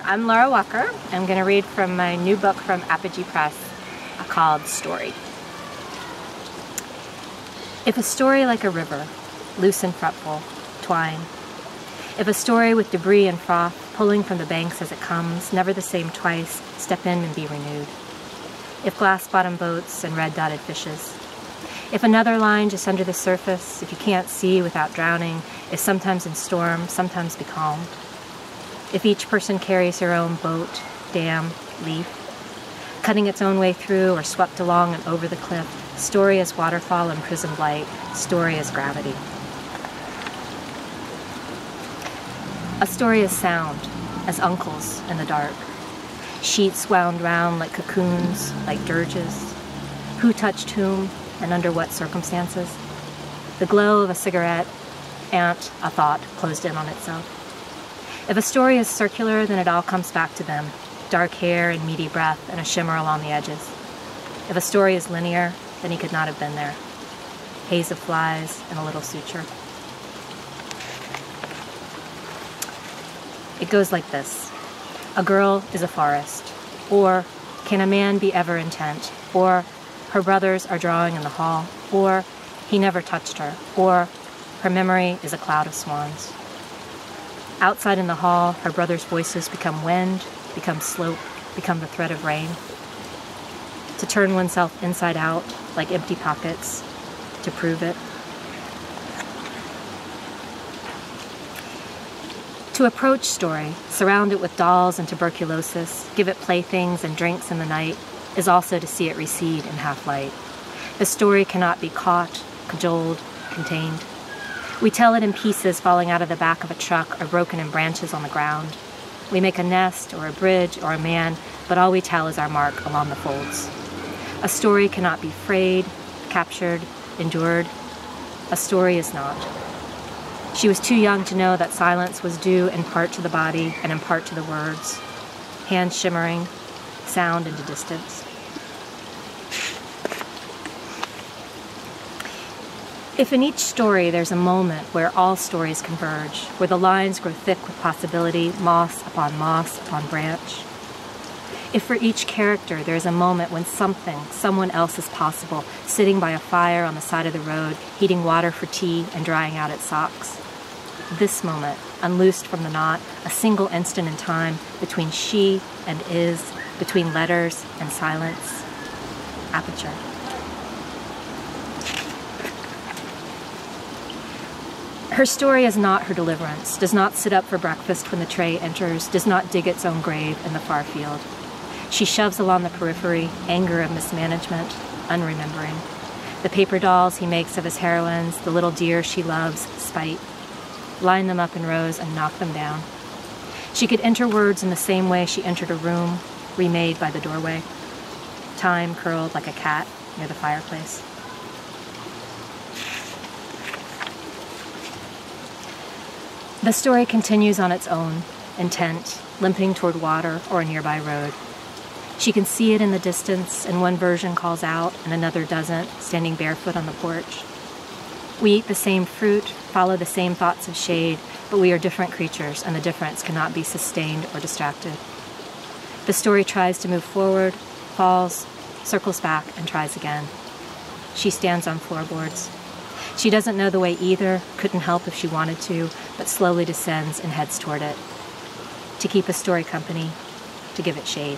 I'm Laura Walker. I'm going to read from my new book from Apogee Press called Story. If a story like a river, loose and fretful, twine. If a story with debris and froth pulling from the banks as it comes, never the same twice, step in and be renewed. If glass-bottom boats and red-dotted fishes. If another line just under the surface, if you can't see without drowning, if sometimes in storm, sometimes becalmed. If each person carries her own boat, dam, leaf, cutting its own way through or swept along and over the cliff, story as waterfall and prismed light, story as gravity. A story as sound, as uncles in the dark. Sheets wound round like cocoons, like dirges. Who touched whom and under what circumstances? The glow of a cigarette, a thought closed in on itself. If a story is circular, then it all comes back to them. Dark hair and meaty breath and a shimmer along the edges. If a story is linear, then he could not have been there. Haze of flies and a little suture. It goes like this. A girl is a forest. Or, can a man be ever intent? Or, her brothers are drawing in the hall. Or, he never touched her. Or, her memory is a cloud of swans. Outside in the hall, her brothers' voices become wind, become slope, become the thread of rain. To turn oneself inside out, like empty pockets, to prove it. To approach story, surround it with dolls and tuberculosis, give it playthings and drinks in the night, is also to see it recede in half-light. The story cannot be caught, cajoled, contained. We tell it in pieces falling out of the back of a truck or broken in branches on the ground. We make a nest or a bridge or a man, but all we tell is our mark along the folds. A story cannot be frayed, captured, endured. A story is not. She was too young to know that silence was due in part to the body and in part to the words. Hands shimmering, sound into distance. If in each story there's a moment where all stories converge, where the lines grow thick with possibility, moss upon branch. If for each character there's a moment when someone else is possible, sitting by a fire on the side of the road, heating water for tea and drying out its socks. This moment, unloosed from the knot, a single instant in time between she and is, between letters and silence. Aperture. Her story is not her deliverance, does not sit up for breakfast when the tray enters, does not dig its own grave in the far field. She shoves along the periphery, anger of mismanagement, unremembering. The paper dolls he makes of his heroines, the little deer she loves, spite. Line them up in rows and knock them down. She could enter words in the same way she entered a room, remade by the doorway. Time curled like a cat near the fireplace. The story continues on its own, intent, limping toward water or a nearby road. She can see it in the distance, and one version calls out and another doesn't, standing barefoot on the porch. We eat the same fruit, follow the same thoughts of shade, but we are different creatures, and the difference cannot be sustained or distracted. The story tries to move forward, falls, circles back, and tries again. She stands on floorboards. She doesn't know the way either, couldn't help if she wanted to, but slowly descends and heads toward it. To keep a story company, to give it shade.